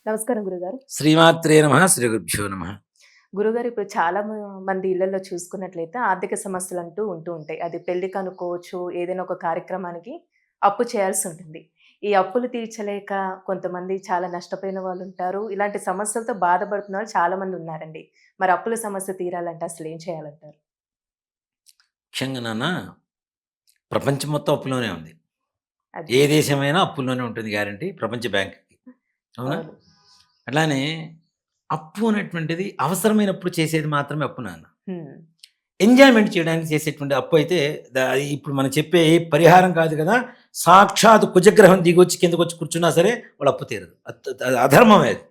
నమస్కారం గురుగారు. శ్రీమాత్రే నమః. శ్రీ గురుభ్యో నమః. గురుగారు ఇప్పుడు చాలా మంది ఇళ్లలో చూసుకున్నట్లయితే ఆర్థిక సమస్యలంటూ ఉంటూ ఉంటాయి. అది పెళ్ళికి అనుకోవచ్చు, ఏదైనా ఒక కార్యక్రమానికి అప్పు చేయాల్సి ఉంటుంది. ఈ అప్పులు తీర్చలేక కొంతమంది చాలా నష్టపోయిన వాళ్ళుంటారు. ఇలాంటి సమస్యలతో బాధపడుతున్న వాళ్ళు చాలా మంది ఉన్నారండి. మరి అప్పుల సమస్య తీరాలంటే అసలు ఏం చేయాలంటారు? ముఖ్యంగా ప్రపంచం మొత్తం అప్పులోనే ఉంది. అది. ఏ దేశమైనా అప్పుల్లోనే ఉంటుంది గ్యారంటీ ప్రపంచ బ్యాంక్‌కి. అవునా? అవును. అట్లానే అప్పు అనేటువంటిది అవసరమైనప్పుడు చేసేది మాత్రమే అప్పు నాన్న. హ్మ్. ఎంజాయ్‌మెంట్ చేయడానికి చేసేటువంటి అప్పు అయితే అది ఇప్పుడు మనం చెప్పే ఏ పరిహారం కాదు కదా! సాక్షాత్ కుజగ్రహం దిగొచ్చి కిందకొచ్చి కూర్చున్నా సరే వాడు అప్పు తీరదు. అది అధర్మమే అది.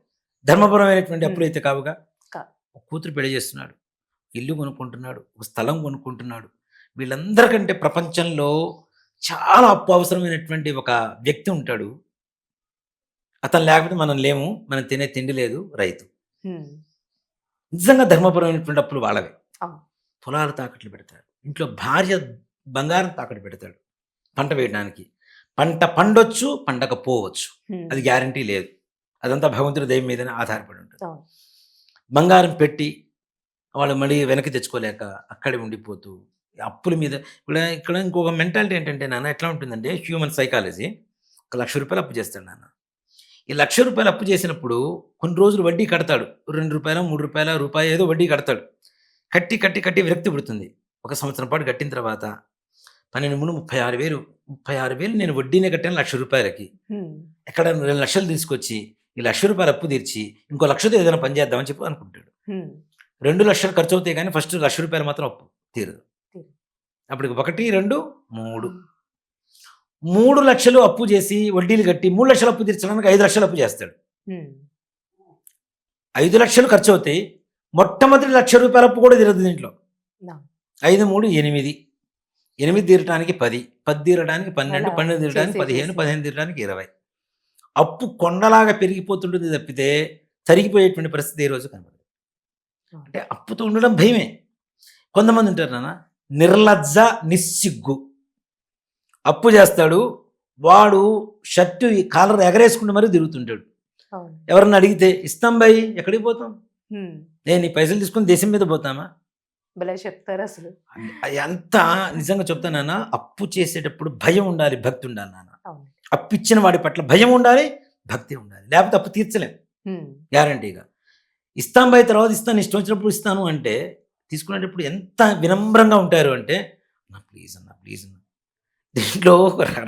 ధర్మపరమైనటువంటి హ్మ్. అప్పులైతే కావుగా. కా ఒక కూతురు పెళ్లి చేస్తున్నాడు. ఇల్లు కొనుక్కుంటున్నాడు. ఒక స్థలం కొనుక్కుంటున్నాడు. వీళ్ళందరికంటే ప్రపంచంలో చాలా అప్పు అవసరమైనటువంటి ఒక వ్యక్తి ఉంటాడు. అతను లేకపోతే మనం లేము. మనం తినే తిండి లేదు. రైతు. హ్మ్. నిజంగా ధర్మపరమైనటువంటి అప్పులు వాళ్ళవే. అవును. పొలాలు తాకట్లు పెడతాడు. ఇంట్లో భార్య బంగారం తాకట్టు పెడతాడు. పంట వేయడానికి. పంట పండొచ్చు, పండకపోవచ్చు. హ్మ్. అది గ్యారంటీ లేదు. అదంతా భగవంతుడి దయ మీదనే ఆధారపడి ఉంటుంది. అవును. బంగారం పెట్టి వాళ్ళు మళ్ళీ వెనక్కి తెచ్చుకోలేక అక్కడే ఉండిపోతూ అప్పుల మీద ఇక్కడ ఇంకొక మెంటాలిటీ ఏంటంటే ఎట్లా ఉంటుందంటే హ్యూమన్ సైకాలజీ. ఒక ₹1,00,000 అప్పు చేస్తాడు ఈ ₹1,00,000 అప్పు చేసినప్పుడు కొన్ని రోజులు వడ్డీ కడతాడు. ₹2, ₹3, రూపాయి ఏదో వడ్డీ కడతాడు. కట్టి, కట్టి, కట్టి విరక్తి పుడుతుంది. ఒక సంవత్సరం పాటు కట్టిన తర్వాత 12, 3 36,000 36,000 నేను వడ్డీనే కట్టాను ₹1,00,000కి. హ్మ్. ఎక్కడ 2,00,000 తీసుకొచ్చి ఈ ₹1,00,000 అప్పు తీర్చి ఇంకో 1,00,000తో ఏదైనా పని చేద్దామని చెప్పి అనుకుంటాడు. హ్మ్. 2,00,000 ఖర్చవుతాయి గానీ ఫస్ట్ ₹1,00,000 మాత్రం అప్పు తీరదు. తీరదు. అప్పటికి 1, 2, 3. హ్మ్. 3,00,000 అప్పు చేసి వడ్డీలు కట్టి 3,00,000 అప్పు తీర్చడానికి 5,00,000 అప్పు చేస్తాడు. హ్మ్. 5,00,000 ఖర్చవుతాయి. మొట్టమొదటి ₹1,00,000 అప్పు కూడా తీరదు దీంట్లో. అవును. 5, 3, 8. 8 తీరటానికి 10, 10 తీరడానికి 12, అలా 12 తీరడానికి చేసి 15, చేసి 15 తీరడానికి 20. అప్పు కొండలాగా పెరిగిపోతుంటుంది తప్పితే తరిగిపోయేటువంటి పరిస్థితి ఏ రోజు కనపడదు. అవును. అంటే అప్పుతో ఉండడం భయమే. కొంతమంది ఉంటారు నిర్లజ్జ, నిస్సిగ్గు. అప్పు చేస్తాడు. వాడు షర్టు కాలర్ ఎగరేసుకుంటూ మరీ తిరుగుతుంటాడు. అవును. ఎవరన్నా అడిగితే ఇస్తాం భయ్ ఎక్కడికి పోతాం? హ్మ్. నేను నీ పైసలు తీసుకొని దేశం మీద పోతామా? భలే చెప్తారసలు. ఎంత నిజంగా చెప్తానన్నా అప్పు చేసేటప్పుడు భయం ఉండాలి, భక్తి ఉండాలి నాన్న. అవును. అప్పిచ్చిన వాడి పట్ల భయం ఉండాలి, భక్తి ఉండాలి. లేకపోతే అప్పు తీర్చలేం హ్మ్. గ్యారంటీగా. ఇస్తాం భయ్ తర్వాత ఇస్తాను, ఇష్టం వచ్చినప్పుడు ఇస్తాను అంటే తీసుకునేటప్పుడు ఎంత వినమ్రంగా ఉంటారు అంటే ప్లీజ్ అన్న, ప్లీజ్ అన్న. దీంట్లో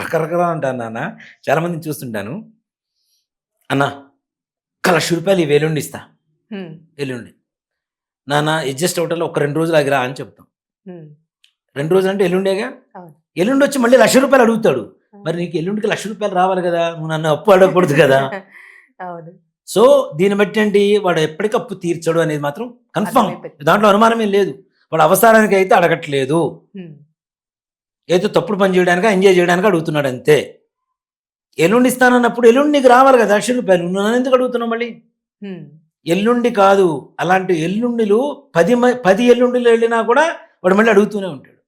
రకరకాల ఉంటారు నాన్న. చాలామందిని చూస్తుంటాను. అన్న ఒక్క ₹1,00,000 ఈ ఎల్లుండి ఇస్తా. హ్మ్. ఎల్లుండి. నాన్న అడ్జస్ట్ అవ్వటంలో ఒక 2 రోజులు ఆగిరా అని చెప్తాం. హ్మ్. 2 రోజులంటే ఎల్లుండేగా. అవును. ఎల్లుండొచ్చి మళ్ళీ ₹1,00,000 అడుగుతాడు. ఆ! మరి నీకు ఎల్లుండికి ₹1,00,000 రావాలి గదా! నువ్వు నన్ను అప్పు అడగకూడదు కదా! అవును. సో, దీన్ని బట్టి ఏంటి వాడు ఎప్పటికి అప్పు తీర్చడు అనేది మాత్రం కన్ఫర్మ్. అర్థమైపోయింది. దాంట్లో అనుమానమేం లేదు. వాడు అవసరానికి అయితే అడగట్లేదు. హ్మ్. ఏదో తప్పుడు పని చేయడానికా, ఎంజాయ్ చేయడానికా అడుగుతున్నాడు అంతే. ఎల్లుండి ఇస్తానన్నప్పుడు ఎల్లుండి నీకు రావాలి కదా! ₹1,00,000 నువ్వు నన్నెందుకు అడుగుతున్నావు మళ్ళీ? హ్మ్. ఎల్లుండి కాదు. అలాంటి ఎల్లుండిలు 10 ఎల్లుండిలు ఎళ్ళినా కూడా వాడు మళ్ళీ అడుగుతూనే ఉంటాడు.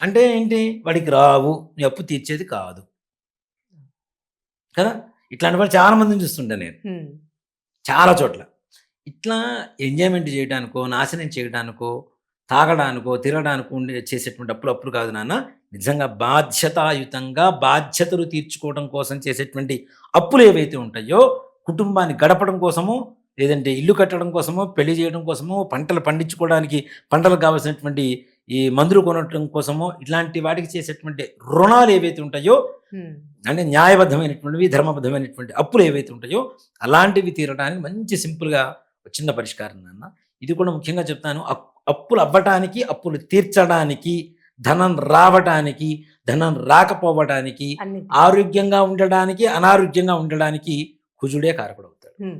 అంటే ఏంటి? వాడికి రావు. నీ అప్పు తీర్చేది కాదు. కదా! ఇట్లాంటి వాళ్ళు చాలా మందిని చూస్తుంటా నేను. హ్మ్. చాలా చోట్ల. ఇట్లా ఎంజాయ్‌మెంట్ చేయడానికో, నాశనం చేయడానికో, తాగడానికో, తిరగడానికో చేసేటువంటి అప్పులు కాదు నాన్న. నిజంగా బాధ్యతాయుతంగా బాధ్యతలు తీర్చుకోవడం కోసం చేసేటువంటి అప్పులు ఏవైతే ఉంటాయో, కుటుంబాన్ని గడపడం కోసమో, లేదంటే ఇల్లు కట్టడం కోసమో, పెళ్లి చేయడం కోసమో, పంటలు పండించుకోవడానికి పంటలకు కావాల్సినటువంటి ఈ మందులు కొనటం కోసమో, ఇట్లాంటి వాటికి చేసేటువంటి రుణాలు ఏవైతే ఉంటాయో, హ్మ్. అంటే న్యాయబద్ధమైనటువంటివి, ధర్మబద్ధమైనటువంటి అప్పులు ఏవైతే ఉంటాయో, అలాంటివి తీరడానికి మంచి సింపుల్‌గా ఒక చిన్న పరిష్కారం నాన్న. ఇది కూడా ముఖ్యంగా చెప్తాను. అప్పులు అవ్వటానికి, అప్పులు తీర్చడానికి, ధనం రావటానికి, ధనం రాకపోవడానికి, అన్నిటి. ఆరోగ్యంగా ఉండడానికి, అనారోగ్యంగా ఉండడానికి కుజుడే కారకుడవుతాడు. హ్మ్.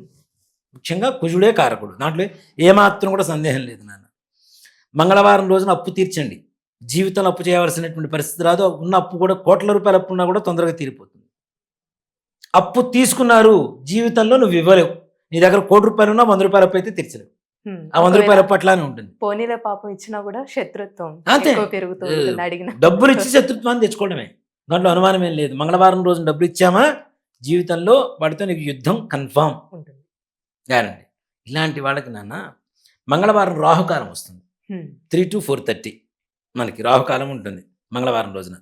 ముఖ్యంగా కుజుడే కారకుడు. దాంట్లో ఏమాత్రం కూడా సందేహం లేదు నాన్న. మంగళవారం రోజున అప్పు తీర్చండి. జీవితంలో అప్పు చేయవలసినటువంటి పరిస్థితి రాదు. ఉన్న అప్పు కూడా ₹1,00,000 అప్పు ఉన్నా కూడా తొందరగా తీరిపోతుంది. అప్పు తీసుకున్నారు. జీవితంలో నువ్వు ఇవ్వలేవు. నీ దగ్గర ₹1,00,00,000 ఉన్నా ₹100 అప్పు అయితే తీర్చలేవు. హ్మ్. ఆ ఒకవేళ ₹100 అప్పు అట్లానే ఉంటుంది. పోనీలే పాపం ఇచ్చినా గూడా శత్రుత్వం అంతే. ఎక్కువ పెరుగుతూ ఉంటుంది అడిగిన. డబ్బులిచ్చి శత్రుత్వాన్ని తెచ్చుకోవడమే. దాంట్లో అనుమానం ఏం లేదు. మంగళవారం రోజున డబ్బులిచ్చామా, జీవితంలో వాడితో నీకు యుద్ధం కన్ఫామ్, ఉంటుంది. గ్యారంటీ. ఇలాంటి వాళ్ళకి నాన్న మంగళవారం రాహుకాలం వస్తుంది. 3 to 4:30 మనకి రాహుకాలం ఉంటుంది మంగళవారం రోజున.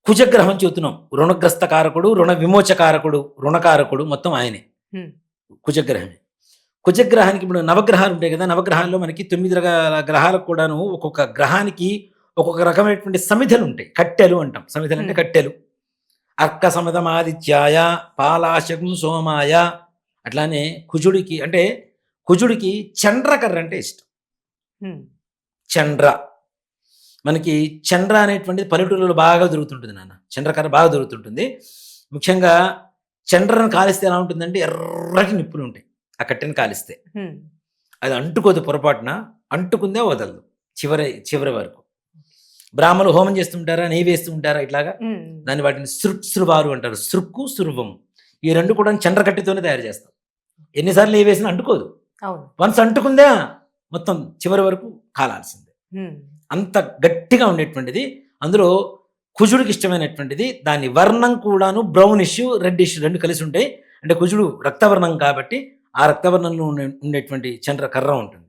కుజగ్రహం చూస్తున్నాం, రుణగ్రస్త కారకుడు, రుణ విమోచకారకుడు, రుణకారకుడు మొత్తం ఆయనే, కుజగ్రహమే. కుజగ్రహానికి ఇప్పుడు నవగ్రహాలు ఉంటాయి కదా, నవగ్రహాల్లో మనకి 9 రకాల గ్రహాలకు కూడాను ఒక్కొక్క గ్రహానికి ఒక్కొక్క రకమైనటువంటి సమిధలు ఉంటాయి. కట్టెలు అంటాం, సమిధలు అంటే కట్టెలు. అర్క సమదమాదిత్యాయ పాలాశకం సోమాయ. అట్లానే కుజుడికి అంటే కుజుడికి చండ్రకర్ర అంటే ఇష్టం. చండ్ర మనకి చండ్ర అనేటువంటిది పల్లెటూరులో బాగా దొరుకుతుంటుంది నాన్న. చండ్రకర్ర బాగా దొరుకుతుంటుంది. ముఖ్యంగా చండ్రను కాలిస్తే ఎలా ఉంటుందంటే ఎర్రటి నిప్పులు ఉంటాయి ఆ కట్టెని కాలిస్తే. అది అంటుకోదు, పొరపాటున అంటుకుందే వదలదు చివరి వరకు. బ్రాహ్మలు హోమం చేస్తుంటారా, నెయ్యి వేస్తూ ఉంటారా ఇట్లాగా, దాన్ని వాటిని సృక్సృవారు అంటారు. సృక్కు సురువం ఈ రెండు కూడా చండ్రకట్టెతోనే తయారు చేస్తాం. ఎన్నిసార్లు నెయ్యి వేసినా అంటుకోదు. వన్స్ అంటుకుందా మొత్తం చివరి వరకు కాలాల్సిందే. అంత గట్టిగా ఉండేటువంటిది. అందులో కుజుడికి ఇష్టమైనటువంటిది దాని వర్ణం కూడాను బ్రౌనిష్ రెడ్డిష్ రెండు కలిసి ఉంటాయి. అంటే కుజుడు రక్తవర్ణం కాబట్టి ఆ రక్తవర్ణంలో ఉండేటువంటి చంద్ర కర్ర ఉంటుంది.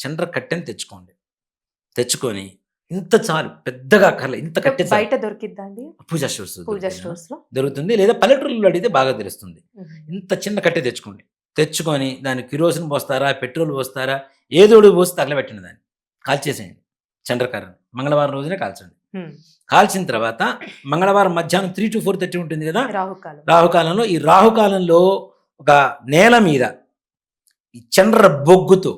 చంద్ర కట్టెని తెచ్చుకొని ఇంత చాలు, పెద్దగా కర్ర ఇంత కట్టె బయట దొరికిద్దండి, పూజా స్టోర్స్ లో దొరుకుతుంది, లేదా పల్లెటూరులో అడిగితే బాగా తెలుస్తుంది. ఇంత చిన్న కట్టె తెచ్చుకొని దాన్ని కిరోసిన్ పోస్తారా, పెట్రోల్ పోస్తారా, ఏదోడు పోసి తగలబెట్టిన దాన్ని కాల్చేసేయండి. చంద్రకర్రను మంగళవారం రోజునే కాల్చండి. కాల్చిన తర్వాత మంగళవారం మధ్యాహ్నం 3 to 4:30 ఉంటుంది కదా రాహుకాలంలో. ఈ రాహుకాలంలో ఒక నేల మీద ఈ చంద్ర బొగ్గుతో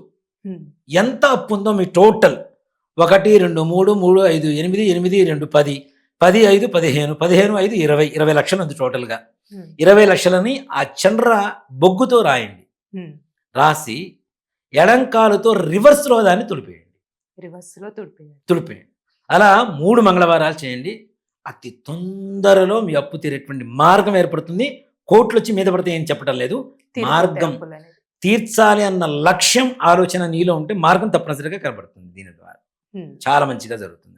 ఎంత అప్పు ఉందో మీ టోటల్ 1, 2, 3, 3, 5, 8, 8, 2, 10, 10, 5, 15, 15, 5, 20 లక్షలు ఉంది టోటల్గా. 20 లక్షలని ఆ చంద్ర బొగ్గుతో రాయండి. రాసి ఎడంకాలుతో రివర్స్లో దాన్ని తుడిపేయండి. అలా 3 మంగళవారాలు చేయండి. అతి తొందరలో మీ అప్పు తీరేటువంటి మార్గం ఏర్పడుతుంది. కోట్లు వచ్చి మీద పడితే ఏం చెప్పడం లేదు. మార్గం తీర్చాలి అన్న లక్ష్యం, ఆలోచన నీలో ఉంటే మార్గం తప్పనిసరిగా కనబడుతుంది. దీని ద్వారా చాలా మంచిగా జరుగుతుంది.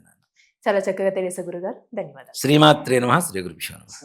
చాలా చక్కగా తెలియసే గురుగారు, ధన్యవాదాలు. శ్రీమాత్రే నమః. శ్రీ గురుభ్యో నమః.